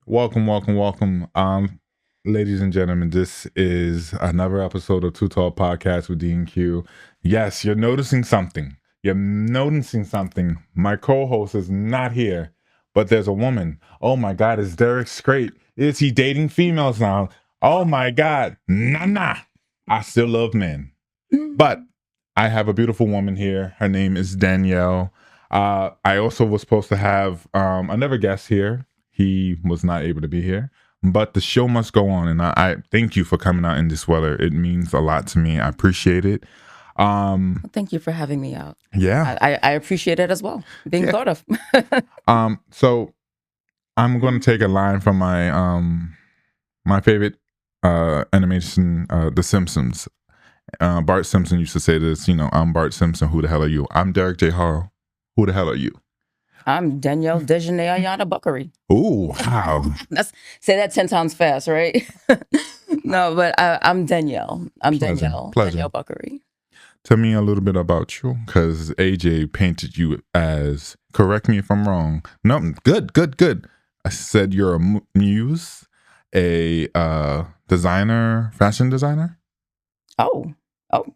Welcome. Ladies and gentlemen, this is another episode of Too Tall Podcast with D and Q. Yes, you're noticing something. My co-host is not here, but there's a woman. Oh my God, is Derek straight? Is he dating females now? Oh my God, nah. I still love men, but I have a beautiful woman here. Her name is Danielle. I also was supposed to have another guest here. He was not able to be here, but the show must go on. And I thank you for coming out in this weather. It means a lot to me. I appreciate it. Thank you for having me out. Yeah. I appreciate it as well, being thought of. So I'm going to take a line from my favorite animation, The Simpsons. Bart Simpson used to say this, I'm Bart Simpson. Who the hell are you? I'm Derek J. Harrell. Who the hell are you? I'm Danielle Dejanay Ayana Buckery. Ooh, wow. Say that 10 times fast, right? No, but I'm Danielle. Pleasure. Danielle Buckery. Tell me a little bit about you, because AJ painted you as, correct me if I'm wrong. No, good. I said you're a muse, a designer, fashion designer. Oh,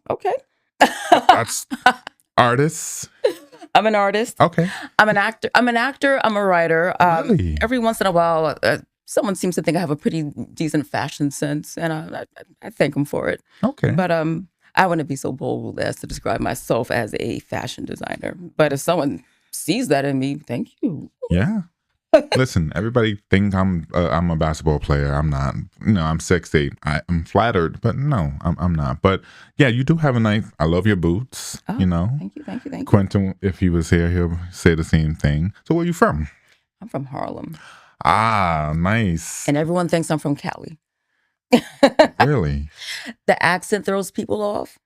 okay. That's artist. I'm an artist. Okay. I'm an actor. I'm a writer. Really? Every once in a while, someone seems to think I have a pretty decent fashion sense, and I thank them for it. Okay. But I wouldn't be so bold as to describe myself as a fashion designer. But if someone sees that in me, thank you. Yeah. Listen, everybody think I'm a basketball player. I'm not. I'm 6'8". I'm flattered, but no, I'm not. But yeah, you do have a nice. I love your boots. Oh, Thank you. Quentin, if he was here, he'll say the same thing. So where are you from? I'm from Harlem. Ah, nice. And everyone thinks I'm from Cali. Really? The accent throws people off.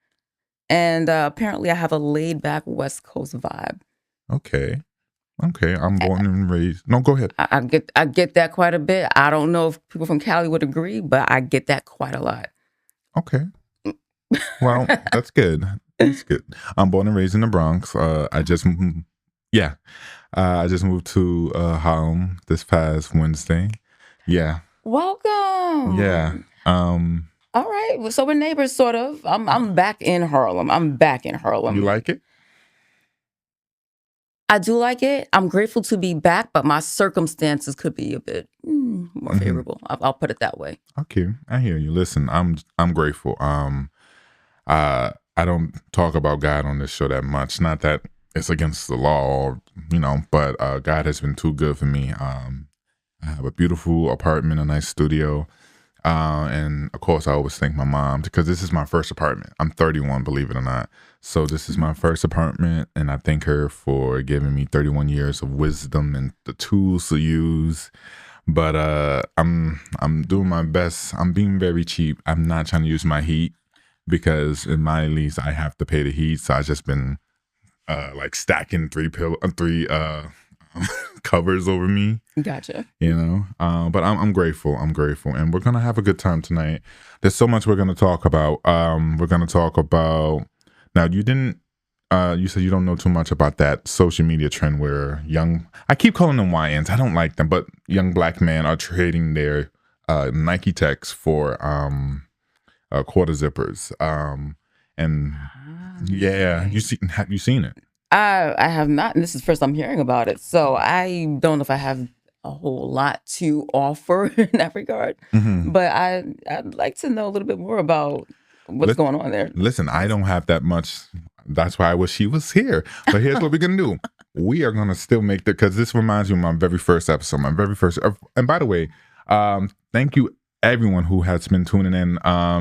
And apparently I have a laid back West Coast vibe. Okay. I'm born and raised. No, go ahead. I get that quite a bit. I don't know if people from Cali would agree, but I get that quite a lot. Okay. Well, that's good. I'm born and raised in the Bronx. I just moved to Harlem this past Wednesday. Yeah. Welcome. Yeah. All right. So we're neighbors, sort of. I'm back in Harlem. You like it? I do like it. I'm grateful to be back, but my circumstances could be a bit more favorable. I'll put it that way. Okay, I hear you. Listen, I'm grateful. I don't talk about God on this show that much. Not that it's against the law, but God has been too good for me. I have a beautiful apartment, a nice studio. And of course, I always thank my mom, because this is my first apartment. I'm 31, believe it or not. So this is my first apartment, and I thank her for giving me 31 years of wisdom and the tools to use. But I'm doing my best. I'm being very cheap. I'm not trying to use my heat, because in my lease I have to pay the heat. So I've just been stacking three covers over me. Gotcha. But I'm grateful. And we're gonna have a good time tonight. There's so much we're gonna talk about. Now, you said you don't know too much about that social media trend where I keep calling them YNs, I don't like them, but young black men are trading their Nike Techs for quarter zippers. Have you seen it? I have not, and this is the first I'm hearing about it. So I don't know if I have a whole lot to offer in that regard. Mm-hmm. But I'd like to know a little bit more about what's going on there. Listen, I don't have that much. That's why I wish she was here. But here's what we're going to do. We are going to still make because this reminds me of my very first episode, and by the way, thank you everyone who has been tuning in.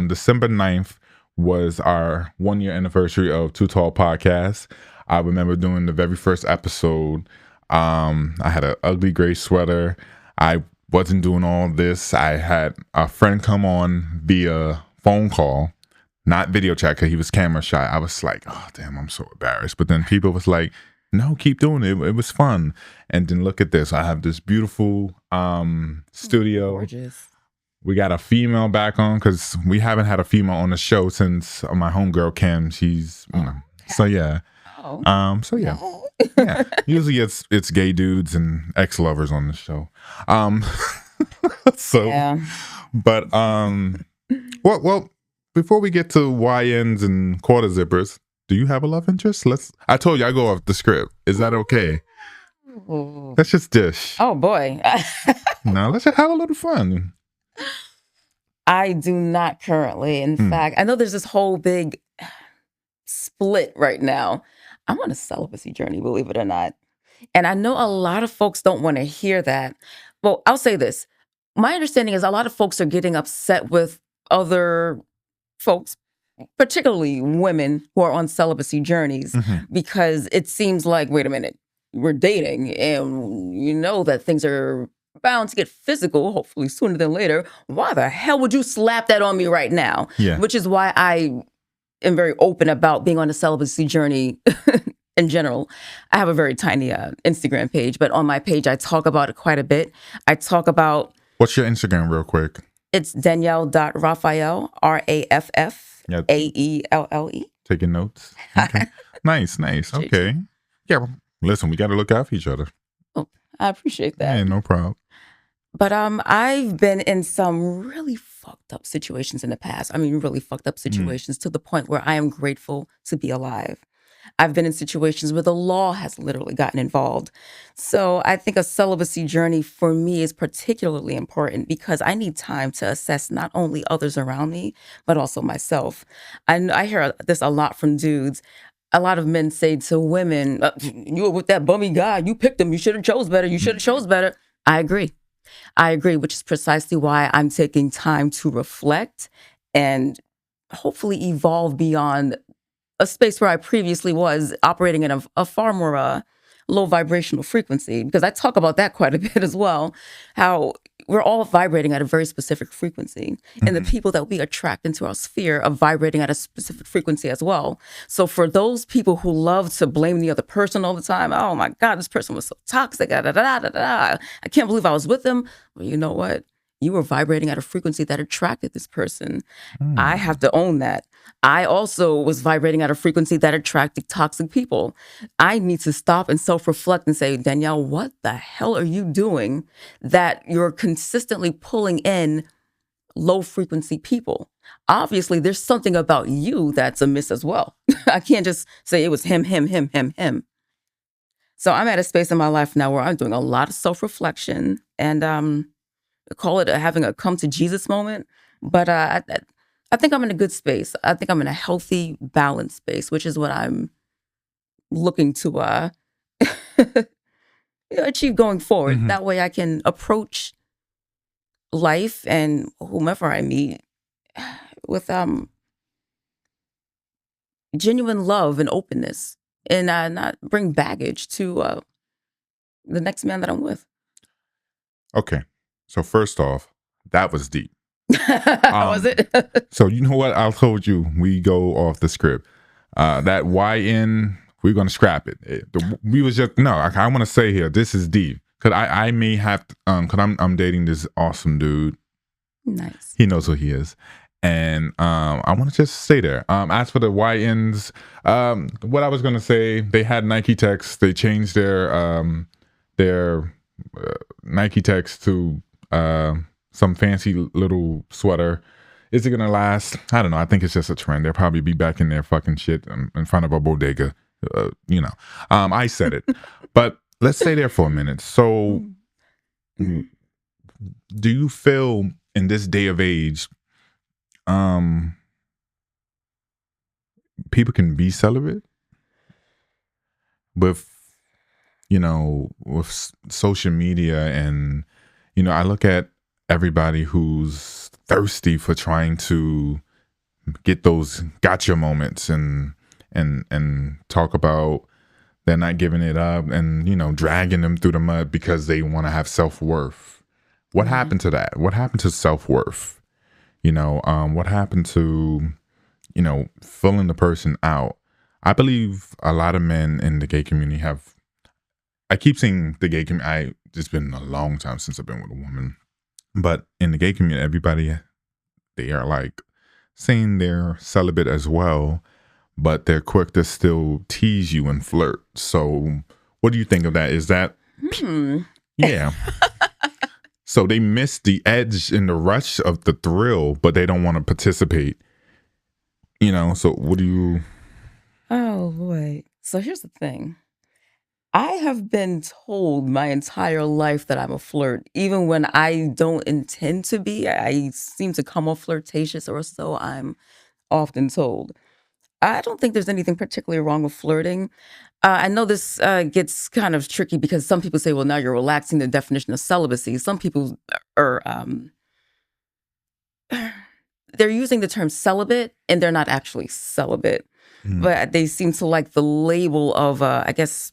December 9th was our 1-year anniversary of Too Tall Podcast. I remember doing the very first episode. I had an ugly gray sweater. I wasn't doing all this. I had a friend come on via phone call, not video chat, because he was camera shy. I was like, oh, damn, I'm so embarrassed. But then people was like, no, keep doing it. It was fun. And then look at this. I have this beautiful studio. Gorgeous. We got a female back on, because we haven't had a female on the show since my homegirl Kim. She's, so yeah. Yeah. Usually it's gay dudes and ex-lovers on the show. So, Yeah. but well, before we get to YNs and quarter zippers, do you have a love interest? I told you I go off the script. Is that okay? Ooh. Let's just dish. Oh boy. Now let's just have a little fun. I do not currently. In fact, I know there's this whole big split right now. I'm on a celibacy journey, believe it or not. And I know a lot of folks don't want to hear that. Well, I'll say this. My understanding is a lot of folks are getting upset with other folks, particularly women who are on celibacy journeys, because it seems like, wait a minute, we're dating and you know that things are bound to get physical, hopefully sooner than later. Why the hell would you slap that on me right now? Yeah. Which is why I am very open about being on a celibacy journey in general. I have a very tiny Instagram page, but on my page, I talk about it quite a bit. I talk about... What's your Instagram real quick? It's Danielle.Raphael, Raphaelle. Taking notes. Okay. Nice. Okay. Yeah. Well, listen, we got to look out for each other. Oh, I appreciate that. Yeah, no problem. But I've been in some really fucked up situations in the past. I mean, really fucked up situations to the point where I am grateful to be alive. I've been in situations where the law has literally gotten involved. So I think a celibacy journey for me is particularly important because I need time to assess not only others around me, but also myself. I hear this a lot from dudes. A lot of men say to women, you were with that bummy guy, you picked him, you should have chose better, you should have chose better. I agree, which is precisely why I'm taking time to reflect and hopefully evolve beyond a space where I previously was operating in a far more low vibrational frequency, because I talk about that quite a bit as well, how we're all vibrating at a very specific frequency. And the people that we attract into our sphere are vibrating at a specific frequency as well. So for those people who love to blame the other person all the time, oh my God, this person was so toxic, da, da, da, da, da. I can't believe I was with them. Well, you know what? You were vibrating at a frequency that attracted this person. I have to own that. I also was vibrating at a frequency that attracted toxic people. I need to stop and self-reflect and say, Danielle, what the hell are you doing that you're consistently pulling in low frequency people? Obviously, there's something about you that's amiss as well. I can't just say it was him. So I'm at a space in my life now where I'm doing a lot of self-reflection and call it having a come to Jesus moment. But I think I'm in a good space. I think I'm in a healthy, balanced space, which is what I'm looking to achieve going forward. That way I can approach life and whomever I meet with genuine love and openness, and not bring baggage to the next man that I'm with. Okay. So first off, that was deep. Was it? So you know what? I told you we go off the script. That YN, we're gonna scrap it. We was just no. I want to say here, this is deep because I may have to, because I'm dating this awesome dude. Nice. He knows who he is, and I want to just stay there. As for the YNs, what I was gonna say, they had Nike Techs. They changed their Nike Techs to some fancy little sweater. Is it gonna last? I don't know. I think it's just a trend. They'll probably be back in their fucking shit in front of a bodega. I said it, but let's stay there for a minute. So, do you feel in this day of age, people can be celibate with, with social media and, I look at everybody who's thirsty for trying to get those gotcha moments and talk about they're not giving it up and, dragging them through the mud because they want to have self-worth. What happened to that? What happened to self-worth? What happened to, filling the person out? I believe a lot of men in the gay community I keep saying the gay community, it's been a long time since I've been with a woman, but in the gay community, everybody, they are like saying they're celibate as well, but they're quick to still tease you and flirt. So what do you think of that? Is that, yeah. So they miss the edge and the rush of the thrill, but they don't want to participate. So what do you? Oh boy. So here's the thing. I have been told my entire life that I'm a flirt, even when I don't intend to be. I seem to come off flirtatious, or so I'm often told. I don't think there's anything particularly wrong with flirting. I know this gets kind of tricky because some people say, well, now you're relaxing the definition of celibacy. Some people are, they're using the term celibate and they're not actually celibate, Mm, but they seem to like the label of, I guess,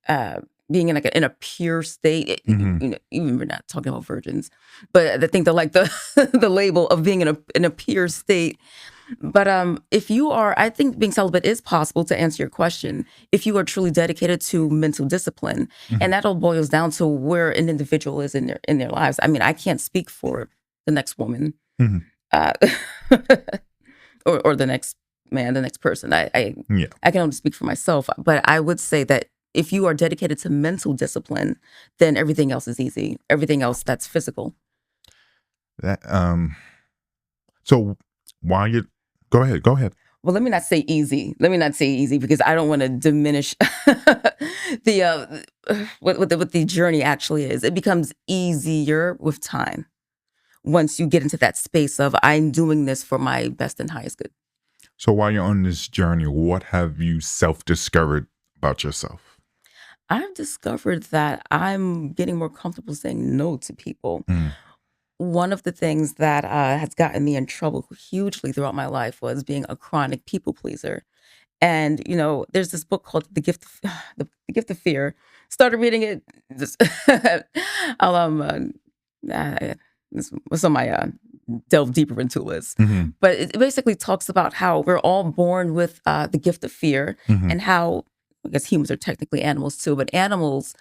uh, being in in a pure state. hmm Even we're not talking about virgins, but I think they like the the label of being in a pure state. But if you are, I think being celibate is possible to answer your question if you are truly dedicated to mental discipline, hmm and that all boils down to where an individual is in their lives. I mean, I can't speak for the next woman, hmm uh, or the next man, the next person. Yeah. I can only speak for myself, but I would say that if you are dedicated to mental discipline, then everything else is easy. Everything else that's physical. That So while you go ahead. Well, let me not say easy. Let me not say easy because I don't want to diminish the what the journey actually is. It becomes easier with time once you get into that space of I'm doing this for my best and highest good. So while you're on this journey, what have you self-discovered about yourself? I've discovered that I'm getting more comfortable saying no to people. Mm, One of the things that has gotten me in trouble hugely throughout my life was being a chronic people pleaser. And, there's this book called The Gift of Fear. Started reading it. Just, I'll this was on my delve deeper into this. hmm But it basically talks about how we're all born with the gift of fear, hmm and how I guess humans are technically animals too, but animals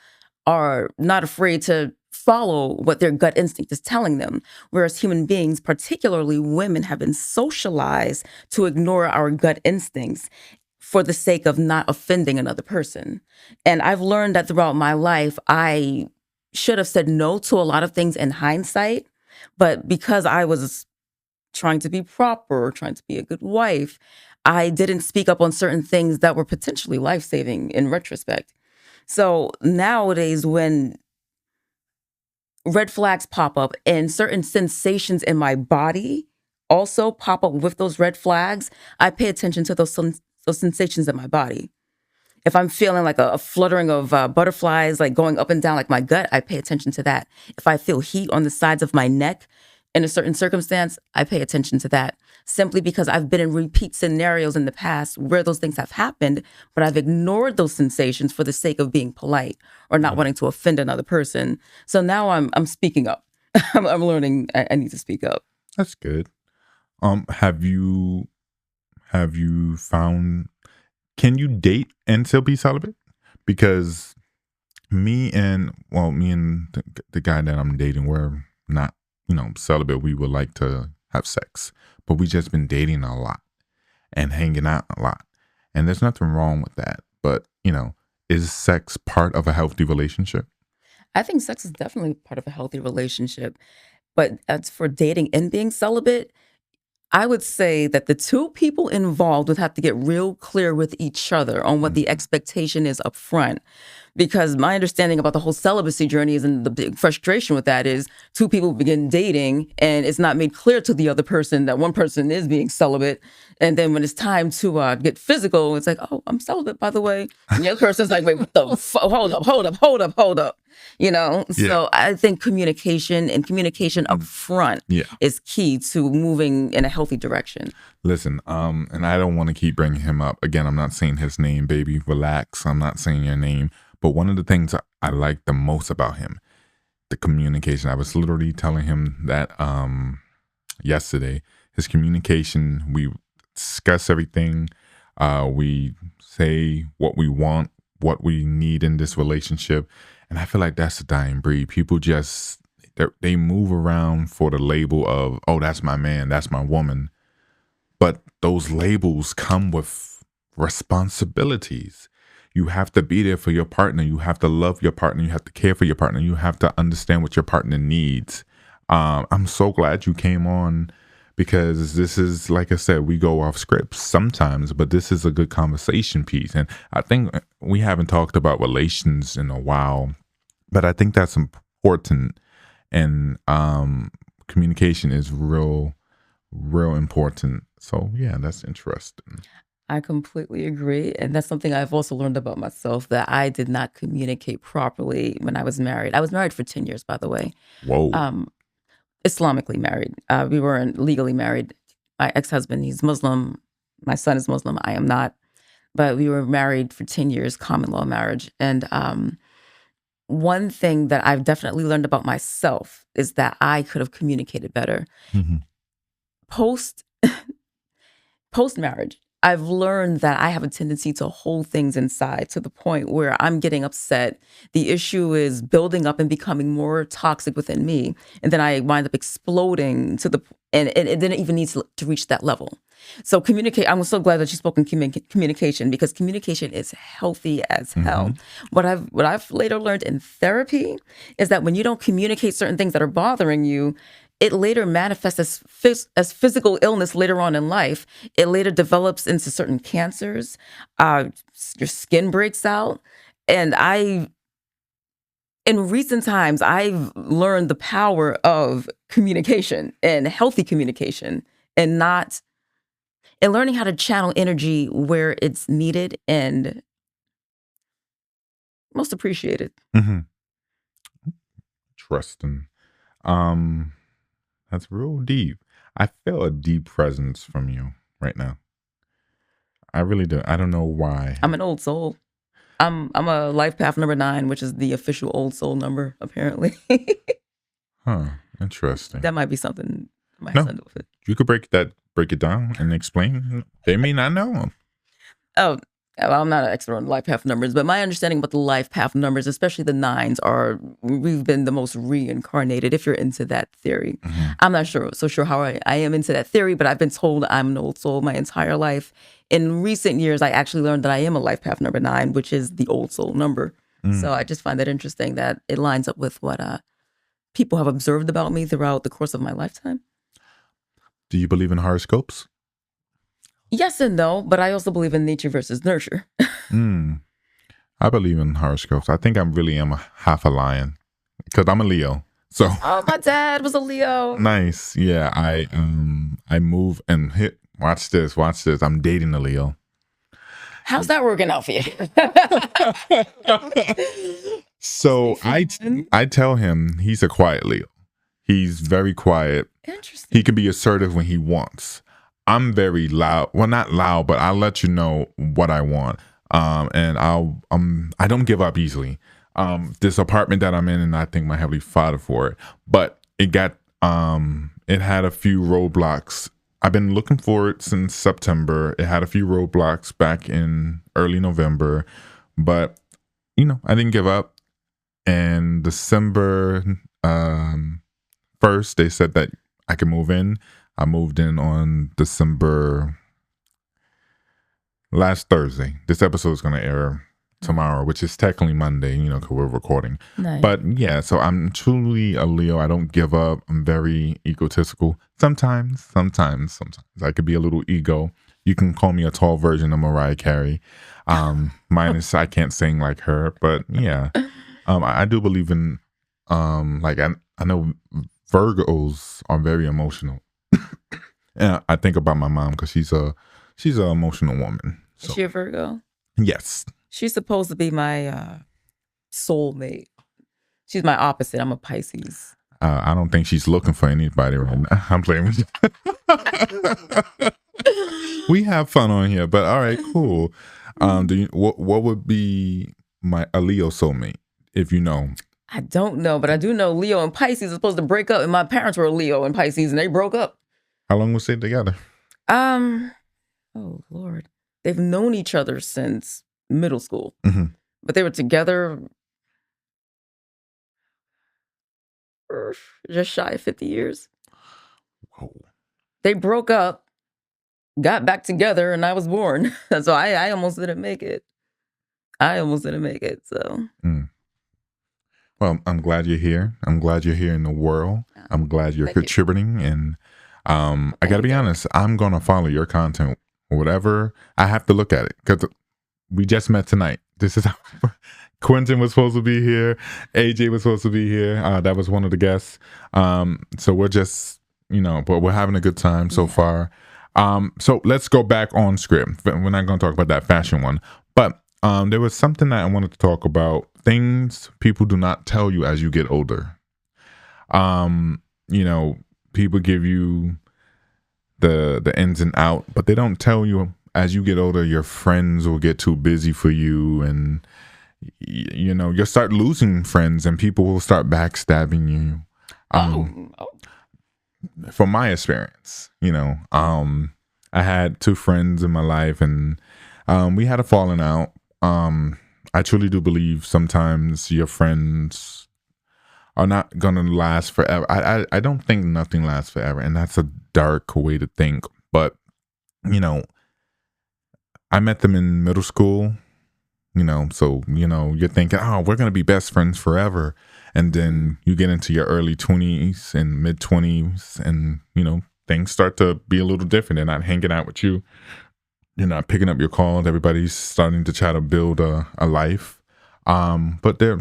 are not afraid to follow what their gut instinct is telling them. Whereas human beings, particularly women, have been socialized to ignore our gut instincts for the sake of not offending another person. And I've learned that throughout my life, I should have said no to a lot of things in hindsight. But because I was trying to be proper, trying to be a good wife, I didn't speak up on certain things that were potentially life saving in retrospect. So nowadays, when red flags pop up and certain sensations in my body also pop up with those red flags, I pay attention to those sensations in my body. If I'm feeling like a fluttering of butterflies, like going up and down, like my gut, I pay attention to that. If I feel heat on the sides of my neck in a certain circumstance, I pay attention to that. Simply because I've been in repeat scenarios in the past where those things have happened, but I've ignored those sensations for the sake of being polite or not wanting to offend another person. So now I'm speaking up. I'm learning. I need to speak up. That's good. Have you found, can you date and still be celibate? Because me and the guy that I'm dating, we're not, celibate. We would like to have sex, but we just been dating a lot and hanging out a lot. And there's nothing wrong with that. But, is sex part of a healthy relationship? I think sex is definitely part of a healthy relationship. But as for dating and being celibate, I would say that the two people involved would have to get real clear with each other on what the Mhm. expectation is up front. Because my understanding about the whole celibacy journey is, and the big frustration with that is two people begin dating and it's not made clear to the other person that one person is being celibate. And then when it's time to get physical, it's like, oh, I'm celibate, by the way. And the other person's like, wait, what the hold up, hold up, hold up, hold up. Yeah. So I think communication up Mhm. front Yeah. is key to moving in a healthy direction. Listen, and I don't want to keep bringing him up. Again, I'm not saying his name, baby. Relax. I'm not saying your name. But one of the things I like the most about him, the communication. I was literally telling him that yesterday. His communication, we discuss everything. We say what we want, what we need in this relationship. And I feel like that's a dying breed. People just they move around for the label of, oh, that's my man, that's my woman. But those labels come with responsibilities. you have to be there for your partner. You have to love your partner. You have to care for your partner. You have to understand what your partner needs. I'm so glad you came on because this is, like I said, we go off script sometimes, but this is a good conversation piece. And I think we haven't talked about relations in a while, but I think that's important. And communication is real important. So yeah, that's interesting. I completely agree. And that's something I've also learned about myself, that I did not communicate properly when I was married. I was married for 10 years, by the way. Whoa. Islamically married. We weren't legally married. My ex-husband, he's Muslim. My son is Muslim. I am not. But we were married for 10 years, common law marriage. And one thing that I've definitely learned about myself is that I could have communicated better. Mm-hmm. Post marriage, I've learned that I have a tendency to hold things inside to the point where I'm getting upset. The issue is building up and becoming more toxic within me. And then I wind up exploding and it didn't even need to reach that level. So communicate. I'm so glad that you spoke in communication, because communication is healthy as hell. Mm-hmm. What I've later learned in therapy is that when you don't communicate certain things that are bothering you, it later manifests as physical illness later on in life. It later develops into certain cancers. Your skin breaks out. And in recent times, I've learned the power of communication and healthy communication, and learning how to channel energy where it's needed and most appreciated. Mm-hmm. Trusting. That's real deep. I feel a deep presence from you right now. I really do. I don't know why. I'm an old soul. I'm a life path number 9, which is the official old soul number, apparently. Huh. Interesting. That might be something my No, son with it. you could break it down and explain. They may not know. Oh, well, I'm not an expert on life path numbers, but my understanding about the life path numbers, especially the 9s, we've been the most reincarnated, if you're into that theory. Mm-hmm. I'm not so sure how I am into that theory, but I've been told I'm an old soul my entire life. In recent years, I actually learned that I am a life path number 9, which is the old soul number. So I just find that interesting that it lines up with what people have observed about me throughout the course of my lifetime. Do you believe in horoscopes? Yes and no, but I also believe in nature versus nurture. I believe in horoscopes. I think I really am half a lion because I'm a Leo. So my dad was a Leo. Nice. Yeah, I move and hit. Watch this. I'm dating a Leo. How's that working out for you? So I tell him he's a quiet Leo. He's very quiet. Interesting. He can be assertive when he wants. I'm very loud. Well, not loud, but I'll let you know what I want. And I don't give up easily. This apartment that I'm in, and I thank my Heavenly Father for it. But it had a few roadblocks. I've been looking for it since September. It had a few roadblocks back in early November, but I didn't give up. And December 1st, they said that I could move in. I moved in on December last Thursday. This episode is going to air tomorrow, which is technically Monday, because we're recording. Nice. But yeah, so I'm truly a Leo. I don't give up. I'm very egotistical. Sometimes I could be a little ego. You can call me a tall version of Mariah Carey. Minus I can't sing like her, but yeah. I do believe in I know Virgos are very emotional. And I think about my mom because she's an emotional woman. So. Is she a Virgo? Yes. She's supposed to be my soulmate. She's my opposite. I'm a Pisces. I don't think she's looking for anybody right now. I'm playing with you. We have fun on here, but all right, cool. What would be a Leo soulmate, if you know? I don't know, but I do know Leo and Pisces are supposed to break up, and my parents were Leo and Pisces, and they broke up. How long was they together? Oh Lord, they've known each other since middle school, but they were together for just shy of 50 years. Whoa. They broke up, got back together, and I was born. So I almost didn't make it. I almost didn't make it. So, Mm. Well, I'm glad you're here. I'm glad you're here in the world. I'm glad you're thank you. contributing. And I got to Thank be you. honest, I'm going to follow your content. Whatever, I have to look at it because we just met tonight. This is how Quentin was supposed to be here. AJ was supposed to be here. That was one of the guests. So we're just, but we're having a good time so Yeah. far. So let's go back on script. We're not going to talk about that fashion one, but there was something that I wanted to talk about. Things people do not tell you as you get older. Um, you know, people give you the ins and out, but they don't tell you as you get older, your friends will get too busy for you, and you'll start losing friends, and people will start backstabbing you. Oh. From my experience, I had two friends in my life, and we had a falling out. I truly do believe sometimes your friends are not gonna last forever. I don't think nothing lasts forever, and that's a dark way to think. But you know, I met them in middle school. So you're thinking, oh, we're gonna be best friends forever, and then you get into your early 20s and mid 20s, and things start to be a little different. They're not hanging out with you. You're not picking up your calls. Everybody's starting to try to build a life. But they're,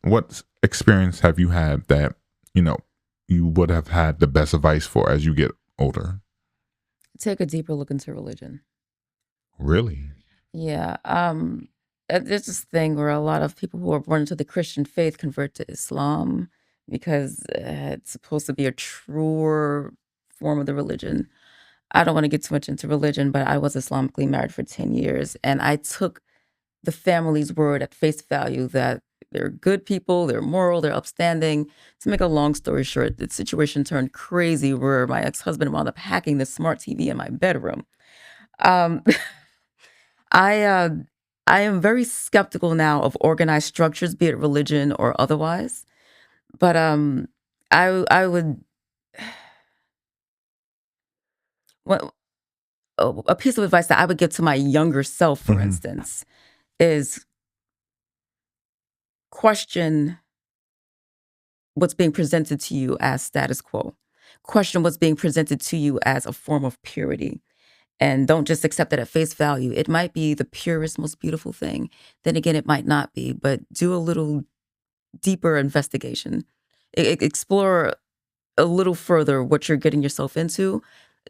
what experience have you had that, you would have had the best advice for as you get older? Take a deeper look into religion. Really? Yeah. There's this thing where a lot of people who are born into the Christian faith convert to Islam because it's supposed to be a truer form of the religion. I don't want to get too much into religion, but I was Islamically married for 10 years, and I took the family's word at face value that they're good people, they're moral, they're upstanding. To make a long story short, the situation turned crazy where my ex-husband wound up hacking the smart TV in my bedroom. Um, I uh, I am very skeptical now of organized structures, be it religion or otherwise. But I would what a piece of advice that I would give to my younger self, for Hmm. instance, is question what's being presented to you as status quo. Question what's being presented to you as a form of purity. And don't just accept it at face value. It might be the purest, most beautiful thing. Then again, it might not be, but do a little deeper investigation. Explore a little further what you're getting yourself into.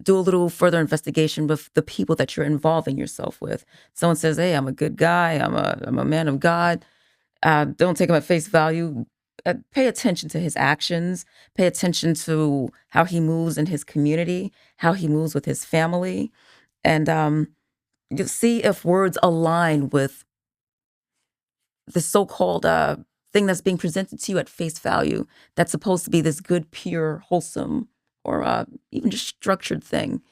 Do a little further investigation with the people that you're involving yourself with. Someone says, "Hey, I'm a good guy. I'm a man of God." Don't take him at face value. Pay attention to his actions. Pay attention to how he moves in his community, how he moves with his family, and you see if words align with the so-called thing that's being presented to you at face value. That's supposed to be this good, pure, wholesome, or even just structured thing.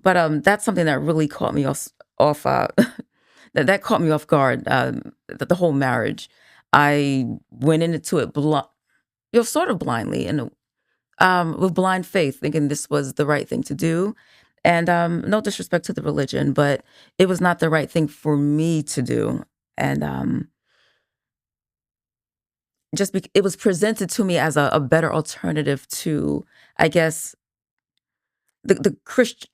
But that's something that really caught me off that caught me off guard. The whole marriage, I went into it sort of blindly and with blind faith, thinking this was the right thing to do. And no disrespect to the religion, but it was not the right thing for me to do. And it was presented to me as a better alternative to, I guess, the Christian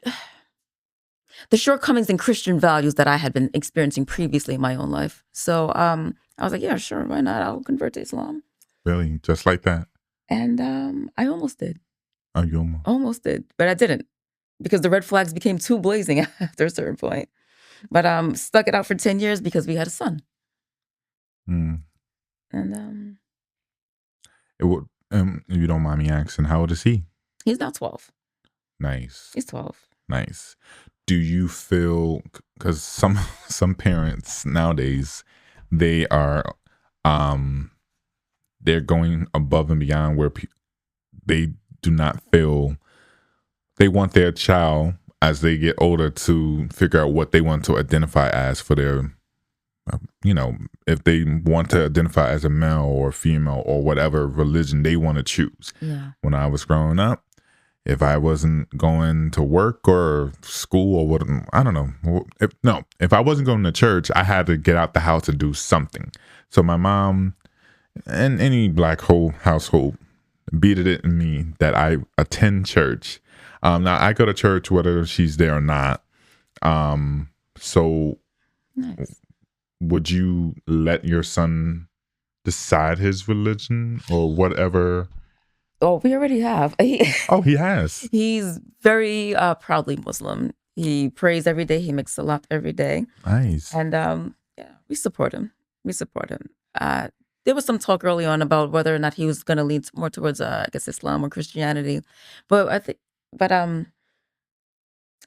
the shortcomings in Christian values that I had been experiencing previously in my own life. So I was like, yeah, sure, why not? I'll convert to Islam. Really? Just like that? And I almost did. Oh, you almost. Almost did, but I didn't because the red flags became too blazing after a certain point. But stuck it out for 10 years because we had a son. Mm. And It would, if you don't mind me asking, how old is he? he's now 12. Nice. He's 12. Nice. Do you feel, because some parents nowadays, they are they're going above and beyond where they do not feel they want their child as they get older to figure out what they want to identify as for their if they want to identify as a male or female or whatever religion they want to choose. Yeah. When I was growing up, if I wasn't going to work or school or what, I don't know. If I wasn't going to church, I had to get out the house and do something. So my mom and any black household beated it in me that I attend church. Now I go to church whether she's there or not. So Nice. would you let your son decide his religion or whatever? Oh, we already have. Oh, he has. He's very proudly Muslim. He prays every day. He makes salat every day. Nice. And yeah, we support him. We support him. There was some talk early on about whether or not he was going to lean more towards, I guess, Islam or Christianity. But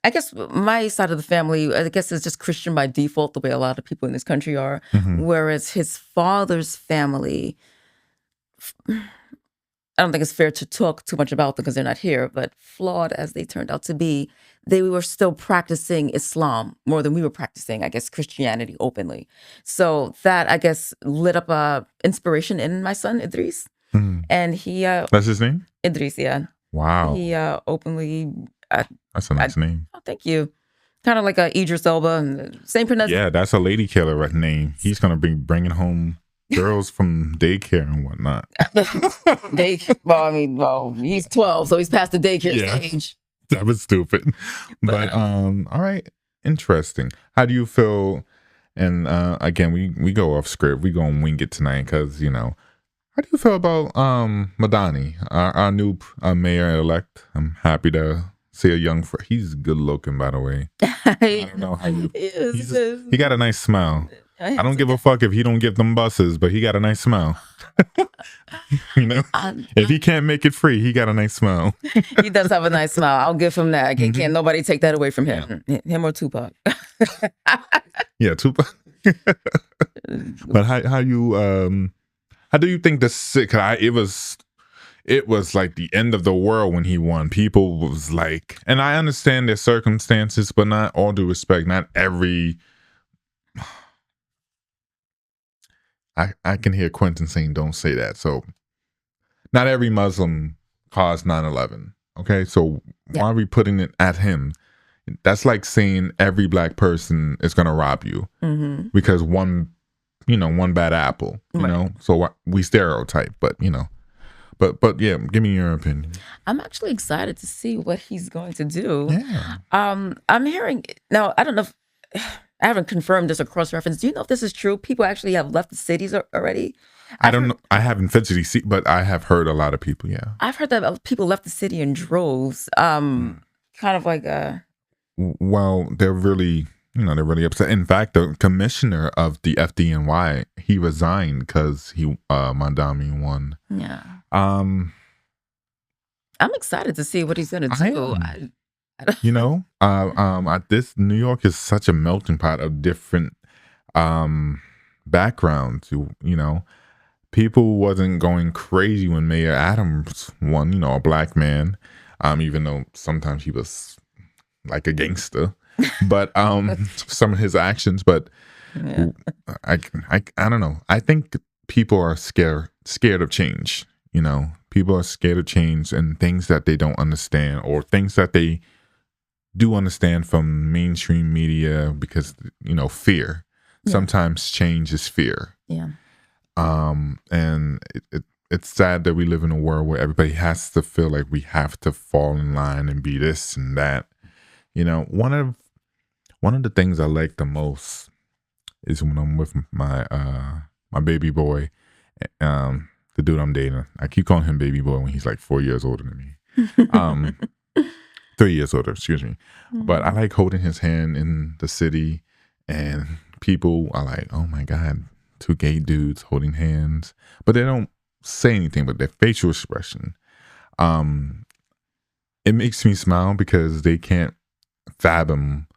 I guess my side of the family, I guess, is just Christian by default, the way a lot of people in this country are. Mhm. Whereas his father's family, I don't think it's fair to talk too much about them because they're not here, but flawed as they turned out to be, they were still practicing Islam more than we were practicing, I guess, Christianity openly. So that, I guess, lit up a inspiration in my son, Idris. Mhm. And he, That's his name? Idris, yeah. Wow. He openly, That's a nice name. oh, thank you. Kind of like a Idris Elba, and same pronunciation. Yeah, that's a lady killer name. He's going to be bringing home girls from daycare and whatnot. He's 12, so he's past the daycare Yeah. stage. That was stupid. But all right, interesting. How do you feel? And again, we go off script. We gonna wing it tonight because how do you feel about Madani, our new mayor elect? I'm happy to see a young. He's good looking, by the way. I don't know how you. He got a nice smile. I don't give a fuck if he don't get them buses, but he got a nice smile. If he can't make it free, he got a nice smile. He does have a nice smile. I'll give him that. Can't nobody take that away from him. Yeah. Him or Tupac. Yeah, Tupac. But how do you think it was like the end of the world when he won. People was like, and I understand their circumstances, but not all due respect, not every. I can hear Quentin saying, "Don't say that." So, not every Muslim caused 9/11. Okay, so why are we putting it at him? That's like saying every black person is gonna rob you because one bad apple. So we stereotype, but but yeah, give me your opinion. I'm actually excited to see what he's going to do. Yeah. I'm hearing now. I don't know if I haven't confirmed this or cross reference. Do you know if this is true? People actually have left the cities already. I don't know. I haven't physically seen, but I have heard a lot of people. Yeah, I've heard that people left the city in droves. Kind of like well, they're really upset. In fact, the commissioner of the FDNY, he resigned because Mandami won. Yeah. I'm excited to see what he's gonna do. This New York is such a melting pot of different backgrounds. People wasn't going crazy when Mayor Adams won. A black man, even though sometimes he was like a gangster, but some of his actions. But Yeah. I don't know. I think people are scared of change. People are scared of change and things that they don't understand, or things that they do understand from mainstream media, because fear. Yeah. Sometimes change is fear. Yeah. And it's sad that we live in a world where everybody has to feel like we have to fall in line and be this and that. One of the things I like the most is when I'm with my baby boy, the dude I'm dating. I keep calling him baby boy when he's like 4 years older than me. 3 years older, excuse me. But I like holding his hand in the city, and people are like, "Oh my God, two gay dudes holding hands," but they don't say anything. But their facial expression, it makes me smile because they can't fathom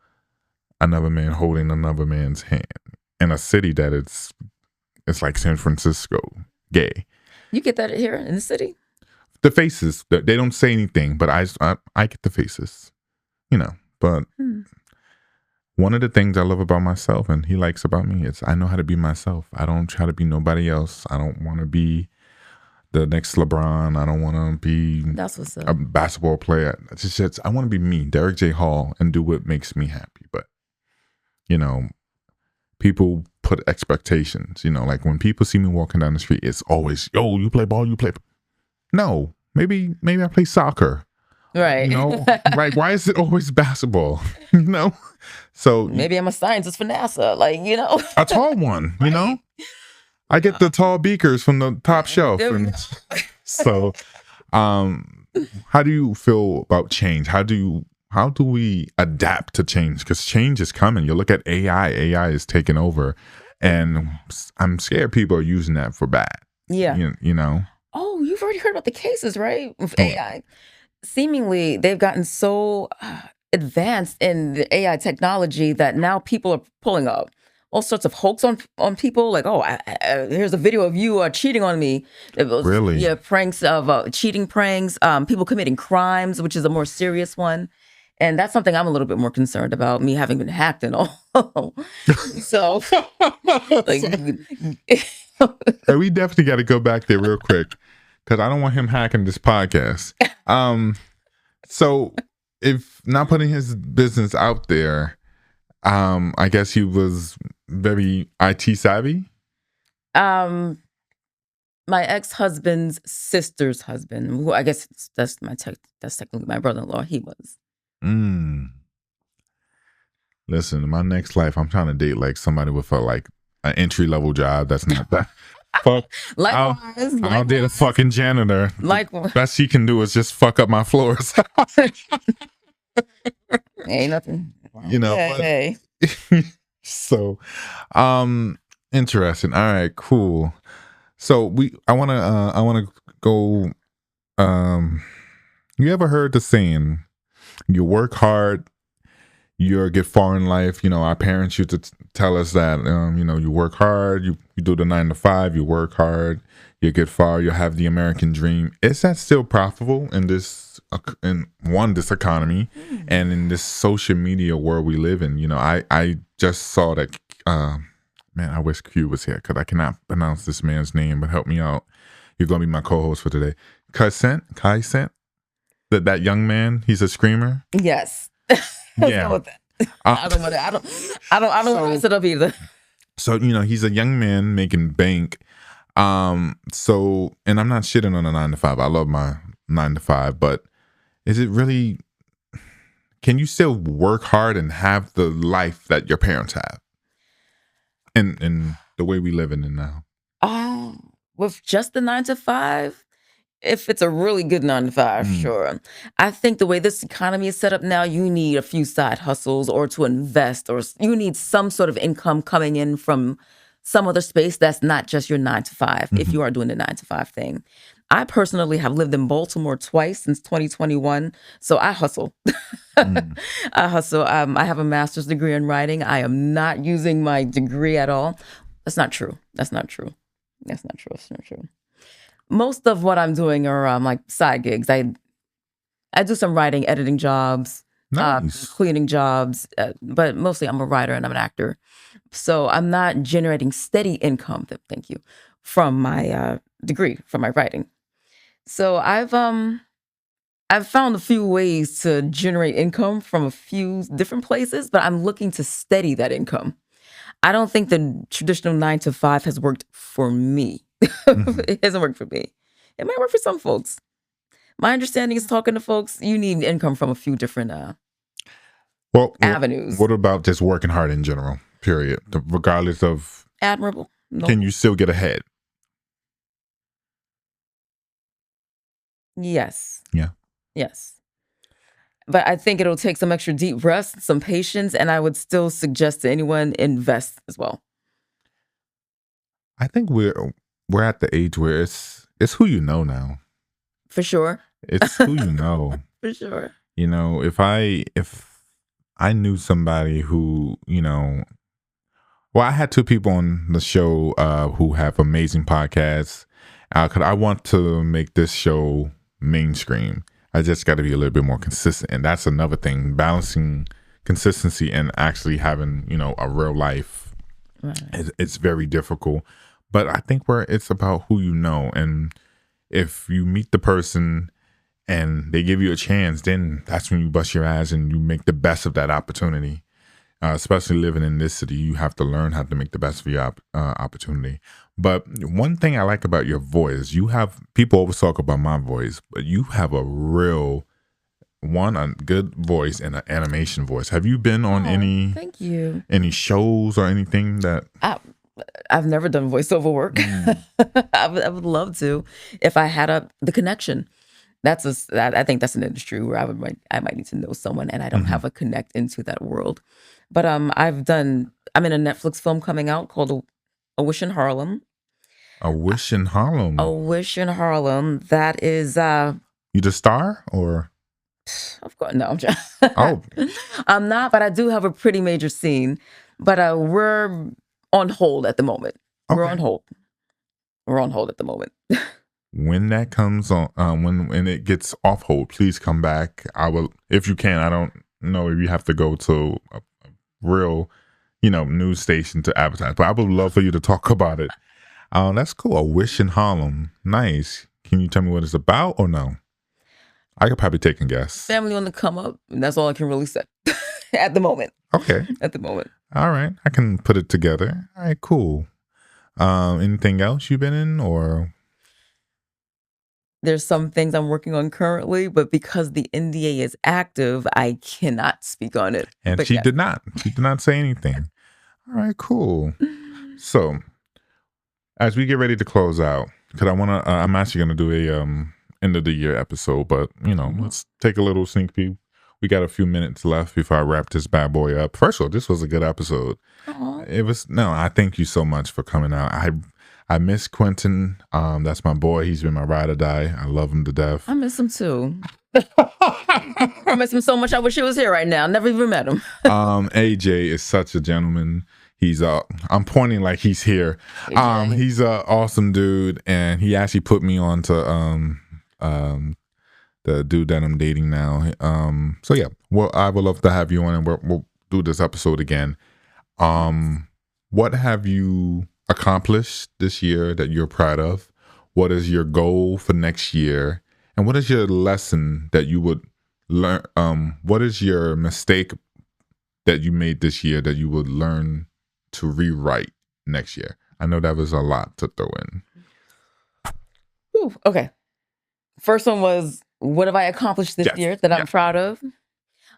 another man holding another man's hand in a city that it's like San Francisco, gay. You get that here in the city? The faces, they don't say anything, but I get the faces, but one of the things I love about myself and he likes about me is I know how to be myself. I don't try to be nobody else. I don't want to be the next LeBron. I don't want to be That's what's a up. basketball player. It's just I want to be me, Derek J. Hall, and do what makes me happy. But you know, people put expectations. You know, like when people see me walking down the street, it's always, "Yo, you play ball? You play?" No, maybe I play soccer. Right. You know, like why is it always basketball? You know, so Maybe I'm a scientist for NASA. Like, a tall one. You know, Right. I get the tall beakers from the top shelf, There we and go. so how do you feel about change? How do we adapt to change? Because change is coming. You look at AI. AI is taking over, and I'm scared people are using that for bad. Yeah. You know. Oh, you've already heard about the cases, right? With Oh, AI. Seemingly, they've gotten so advanced in the AI technology that now people are pulling up all sorts of hoax on people. Like, oh, here's a video of you cheating on me. It was, really? yeah, pranks of cheating pranks. People committing crimes, which is a more serious one. And that's something I'm a little bit more concerned about, me having been hacked and all. So, like, Hey, we definitely got to go back there real quick because I don't want him hacking this podcast. So if not putting his business out there, I guess he was very IT savvy. um, my ex-husband's sister's husband, who I guess that's technically my brother-in-law. He was Mm. Listen, in my next life, I'm trying to date like somebody with like an entry level job. That's not that. Fuck. I'll date a fucking janitor. Likewise. Best she can do is just fuck up my floors. Ain't nothing. You know. Hey. So, interesting. All right, cool. So I wanna go. You ever heard the saying, "You work hard, you'll get far in life"? You know, our parents used to tell us that. You know, you work hard, you do the 9 to 5, you work hard, you get far, you have the American dream. Is that still profitable in this this economy and in this social media world we live in? You know, I just saw that. Man, I wish Q was here because I cannot pronounce this man's name. But help me out. You're gonna be my co-host for today. Kai Cent, that young man. He's a screamer. Yes. Let's Yeah. go with that. I don't want to. I don't want to mess it up either. So you know, he's a young man making bank. So, and I'm not shitting on a 9 to 5. I love my 9 to 5, but is it really? Can you still work hard and have the life that your parents have? In the way we live in it now. With just the 9 to 5, if it's a really good 9 to 5, sure. I think the way this economy is set up now, you need a few side hustles or to invest, or you need some sort of income coming in from some other space that's not just your 9 to 5 if you are doing the 9 to 5 thing. I personally have lived in Baltimore twice since 2021, so I hustle. I hustle. I have a master's degree in writing. I am not using my degree at all. That's not true. That's not true. That's not true. That's not true. Most of what I'm doing are like side gigs. I do some writing, editing jobs, Nice. cleaning jobs, but mostly I'm a writer and I'm an actor. So I'm not generating steady income. Thank you, from my degree, from my writing. So I've found a few ways to generate income from a few different places, but I'm looking to steady that income. I don't think the traditional 9 to 5 has worked for me. It hasn't worked for me. It might work for some folks. My understanding is, talking to folks, you need income from a few different avenues. What about just working hard in general? Period. Regardless of, admirable. No. can you still get ahead? Yes. Yeah. Yes. But I think it'll take some extra deep breaths, some patience, and I would still suggest to anyone, invest as well. I think we're at the age where it's who you know now. For sure. It's who you know. For sure. You know, if I knew somebody who, you know, well, I had two people on the show who have amazing podcasts. Cause I want to make this show mainstream. I just got to be a little bit more consistent, and that's another thing: balancing consistency and actually having, you know, a real life. Right. It's very difficult, but I think it's about who you know, and if you meet the person and they give you a chance, then that's when you bust your ass and you make the best of that opportunity. Especially living in this city, you have to learn how to make the best of your opportunity. But one thing I like about your voice, you have, people always talk about my voice, but you have a real a good voice and an animation voice. Have you been on Thank you. any shows or anything that? I've never done voiceover work. I would love to if I had the connection. I think that's an industry where I might need to know someone, and I don't have a connect into that world. But I'm in a Netflix film coming out called A Wish in Harlem. A Wish in Harlem. A Wish in Harlem. That is you the star or? Of course, no, I'm just Oh. I'm not, but I do have a pretty major scene. But we're on hold at the moment. Okay. We're on hold. We're on hold at the moment. When that comes on, when it gets off hold, please come back. I will, if you can. I don't know if you have to go to a real, news station to advertise, but I would love for you to talk about it. That's cool. A Wish in Harlem. Nice. Can you tell me what it's about or no? I could probably take a guess. Family on the come up, and that's all I can really say at the moment. Okay. At the moment. All right. I can put it together. All right, cool. Anything else you've been in or? There's some things I'm working on currently, but because the NDA is active, I cannot speak on it. And she did not. She did not say anything. All right, cool. So, as we get ready to close out, because I'm actually going to do a end of the year episode, but let's take a little sneak peek. We got a few minutes left before I wrap this bad boy up. First of all, this was a good episode. I thank you so much for coming out. I miss Quentin. That's my boy. He's been my ride or die. I love him to death. I miss him too. I miss him so much. I wish he was here right now. Never even met him. AJ is such a gentleman. He's I'm pointing like he's here. He's an awesome dude, and he actually put me on to the dude that I'm dating now. So yeah, well, I would love to have you on, and we'll do this episode again. What have you accomplished this year that you're proud of? What is your goal for next year? And what is your lesson that you would learn? What is your mistake that you made this year that you would learn to rewrite next year? I know that was a lot to throw in. Ooh, okay. First one was, what have I accomplished this year that I'm proud of?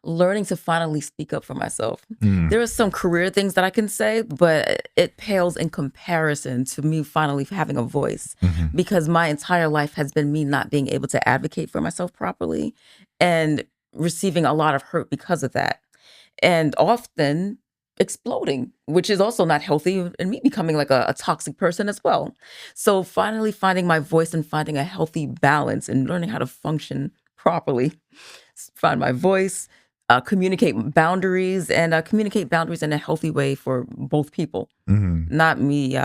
Learning to finally speak up for myself. There are some career things that I can say, but it pales in comparison to me finally having a voice, because my entire life has been me not being able to advocate for myself properly and receiving a lot of hurt because of that. And often exploding, which is also not healthy, and me becoming like a toxic person as well. So finally finding my voice and finding a healthy balance and learning how to function properly. Find my voice, communicate boundaries, and communicate boundaries in a healthy way for both people. Not me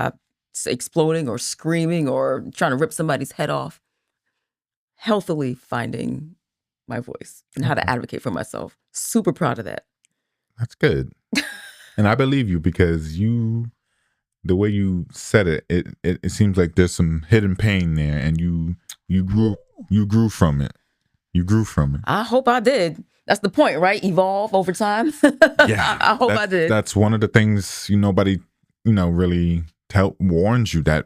exploding or screaming or trying to rip somebody's head off. Healthily finding my voice and how to advocate for myself. Super proud of that. That's good. And I believe you, because the way you said it seems like there's some hidden pain there, and you grew from it. You grew from it. I hope I did. That's the point, right? Evolve over time. Yeah, I hope I did. That's one of the things nobody really warns you, that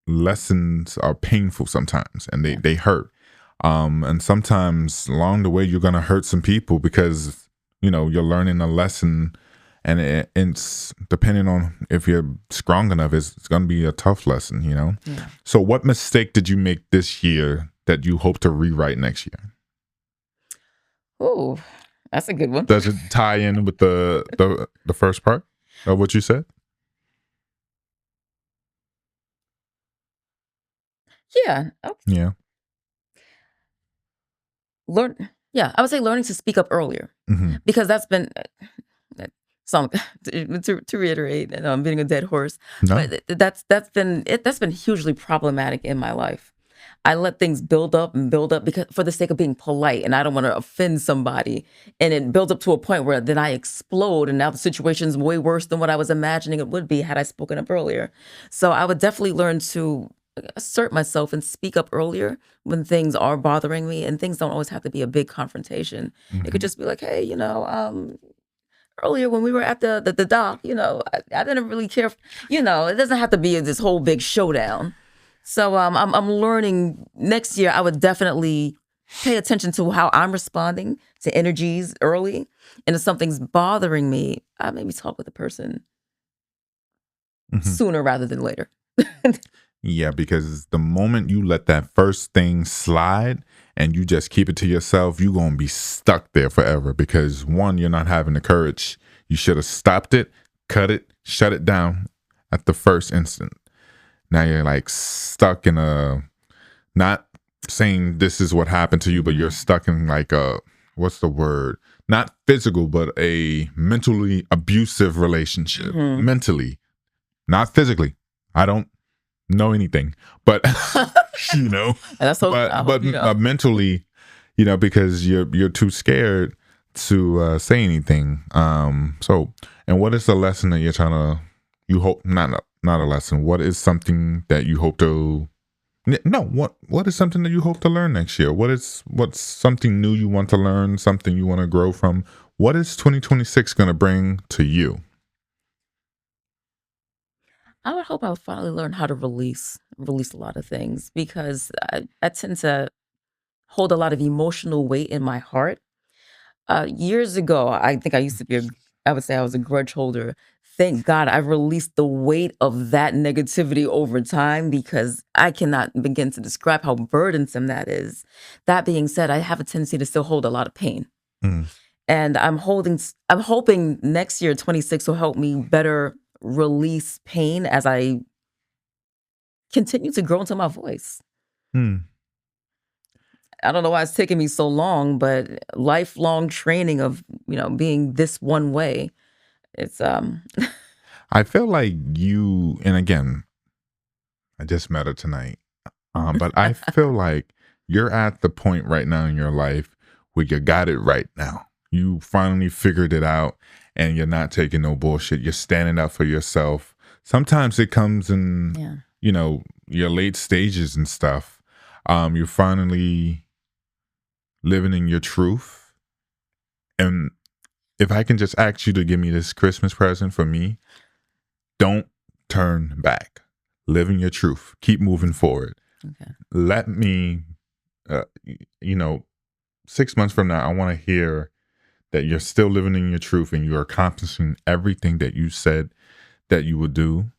lessons are painful sometimes, and they hurt. And sometimes along the way you're gonna hurt some people because you're learning a lesson, and it's depending on if you're strong enough, it's gonna be a tough lesson. Yeah. So what mistake did you make this year that you hope to rewrite next year? Oh, that's a good one. Does it tie in with the first part of what you said? Yeah. Okay. Yeah. I would say learning to speak up earlier, because that's been to reiterate, and I'm being a dead horse. No. But that's been hugely problematic in my life. I let things build up because for the sake of being polite, and I don't want to offend somebody, and it builds up to a point where then I explode, and now the situation's way worse than what I was imagining it would be had I spoken up earlier. So I would definitely learn to assert myself and speak up earlier when things are bothering me, and things don't always have to be a big confrontation. It could Mhm. just be like, hey, earlier when we were at the dock, I didn't really care. It doesn't have to be this whole big showdown. So I'm learning next year. I would definitely pay attention to how I'm responding to energies early, and if something's bothering me, I maybe talk with the person Mhm. sooner rather than later. Yeah, because the moment you let that first thing slide and you just keep it to yourself, you're going to be stuck there forever because one, you're not having the courage. You should have stopped it, cut it, shut it down at the first instant. Now you're like stuck in a, not saying this is what happened to you, but you're stuck in like a, what's the word? Not physical, but a mentally abusive relationship. Mhm. Mentally, not physically. I don't know anything, but you know, And I hope you know. mentally, because you're too scared to say anything. So, and what is the lesson that you're trying to? You hope not a lesson. What is something that you hope to? No, what is something that you hope to learn next year? What's something new you want to learn? Something you want to grow from? What is 2026 going to bring to you? I would hope I'll finally learn how to release a lot of things because I tend to hold a lot of emotional weight in my heart. Years ago, I think I used to be I would say I was a grudge holder. Thank God I've released the weight of that negativity over time because I cannot begin to describe how burdensome that is. That being said, I have a tendency to still hold a lot of pain. Mm, And I'm hoping next year, 26, will help me better release pain as I continue to grow into my voice. mm. I don't know why it's taking me so long, but lifelong training of, being this one way. It's I feel like you, and again, I just met her tonight. But I feel like you're at the point right now in your life where you got it right now. You finally figured it out and you're not taking no bullshit. You're standing up for yourself. Sometimes it comes in, yeah. your late stages and stuff. You're finally living in your truth. And if I can just ask you to give me this Christmas present for me, don't turn back. Live in your truth. Keep moving forward. Okay. Let me uh, you know, 6 months from now, I want to hear that you're still living in your truth and you're accomplishing everything that you said that you would do,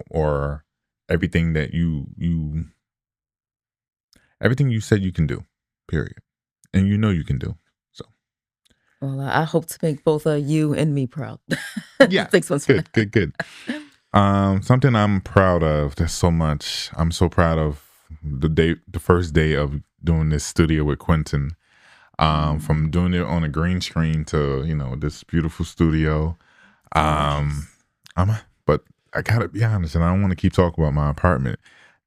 or everything that everything you said you can do, period. And you can do. So Well, I hope to make both you and me proud. yeah, 6 months from good, good, good. Something I'm proud of. There's so much. I'm so proud of the first day of doing this studio with Quentin. From doing it on a green screen to this beautiful studio. Gorgeous. I'm but I gotta be honest, and I don't want to keep talking about my apartment.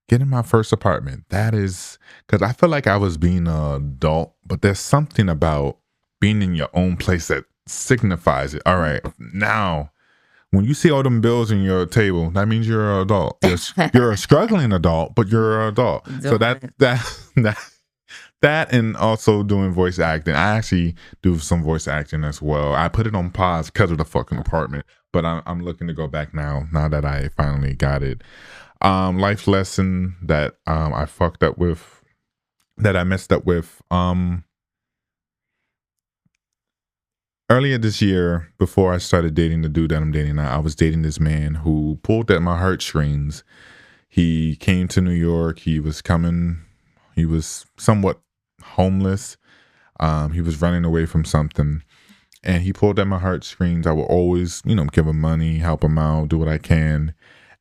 Getting my first apartment, that is because I feel like I was being an adult, but there's something about being in your own place that signifies it. All right, now when you see all them bills in your table, that means you're an adult. You're a struggling adult, but you're an adult. So Doing it. that that and also doing voice acting. I actually do some voice acting as well. I put it on pause because of the fucking apartment, but I'm looking to go back now that I finally got it. Life lesson that I fucked up with, that I messed up with. Earlier this year, before I started dating the dude that I'm dating now, I was dating this man who pulled at my heartstrings. He came to New York. He was coming. He was somewhat homeless. He was running away from something, and he pulled at my heartstrings. I would always, give him money, help him out, do what I can,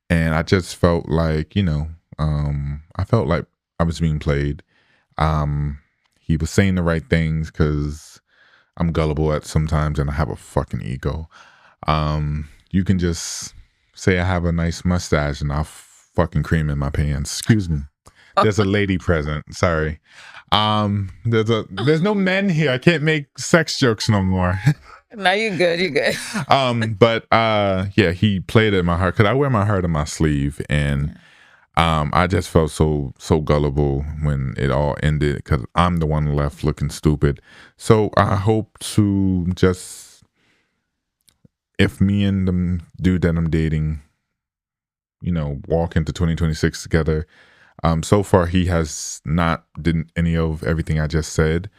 and I just felt like, I felt like I was being played. He was saying the right things because I'm gullible at sometimes, and I have a fucking ego. You can just say I have a nice mustache, and I'll fucking cream in my pants. Excuse me. There's a lady present. Sorry. There's no men here. I can't make sex jokes no more. No, you're good. You're good. But yeah, he played at my heart because I wear my heart on my sleeve, and I just felt so gullible when it all ended because I'm the one left looking stupid. So I hope to just, if me and the dude that I'm dating, walk into 2026 together. So far he has not did any of everything I just said.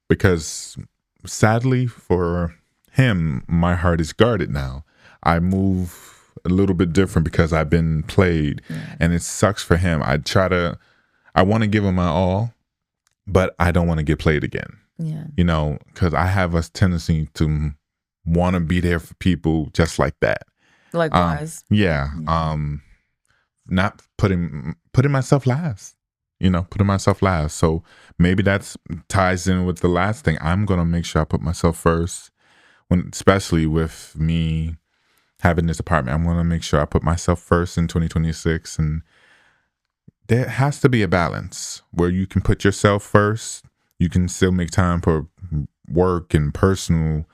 Because sadly for him, my heart is guarded now. I move a little bit different because I've been played, and it sucks for him. I want to give him my all, but I don't want to get played again. Yeah. Because I have a tendency to want to be there for people just like that. Likewise. Yeah. Not putting myself last. Putting myself last. So maybe that's ties in with the last thing. I'm gonna make sure I put myself first. Especially with me having this apartment, I'm gonna make sure I put myself first in 2026. And there has to be a balance where you can put yourself first. You can still make time for work and personal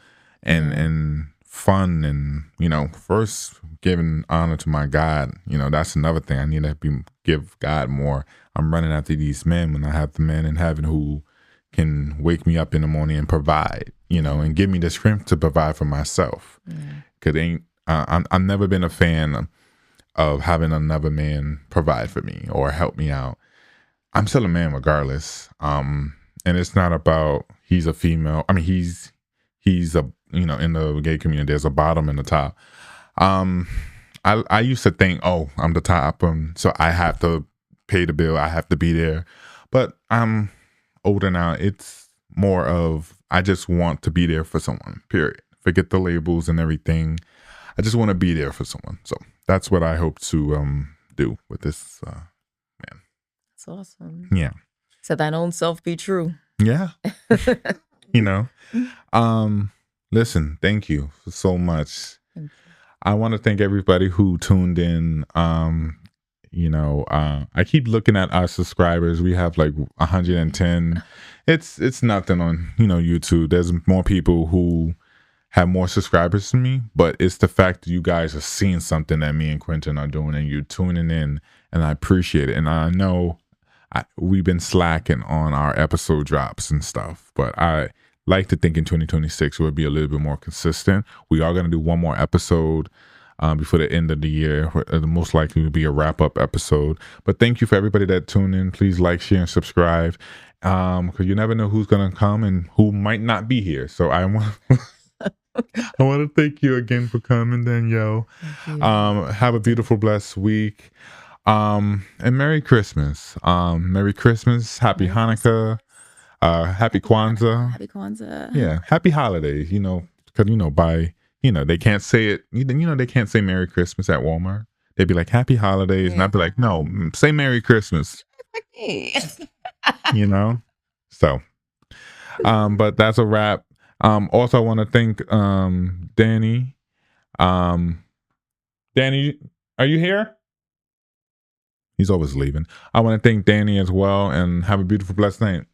and fun, and first giving honor to my God. That's another thing. I need to give God more. I'm running after these men when I have the men in heaven who can wake me up in the morning and provide, and give me the strength to provide for myself. Because I've never been a fan of having another man provide for me or help me out. I'm still a man regardless. And it's not about he's a female. I mean, he's a, in the gay community, there's a bottom and a top. I used to think, oh, I'm the top, so I have to pay the bill. I have to be there. But I'm older now. It's more of I just want to be there for someone. Period. Forget the labels and everything. I just want to be there for someone. So that's what I hope to do with this man. That's awesome. Yeah. So thine own self be true. Yeah. Listen, thank you so much. I want to thank everybody who tuned in. I keep looking at our subscribers. We have like 110. It's nothing on, YouTube. There's more people who have more subscribers than me, but it's the fact that you guys are seeing something that me and Quentin are doing and you're tuning in, and I appreciate it. And I know we've been slacking on our episode drops and stuff, but I like to think in 2026 we'll be a little bit more consistent. We are going to do one more episode before the end of the year. Most likely will be a wrap-up episode. But thank you for everybody that tuned in. Please like, share, and subscribe, because you never know who's going to come and who might not be here. So I want to thank you again for coming, Danielle. Have a beautiful, blessed week. And Merry Christmas. Merry Christmas. Happy Hanukkah. Happy Kwanzaa. Happy Kwanzaa. Yeah. Happy holidays. Because, they can't say it. They can't say Merry Christmas at Walmart. They'd be like, Happy Holidays. Yeah. And I'd be like, no, say Merry Christmas. So, but that's a wrap. Also, I want to thank Danny. Danny, are you here? He's always leaving. I want to thank Danny as well, and have a beautiful, blessed night.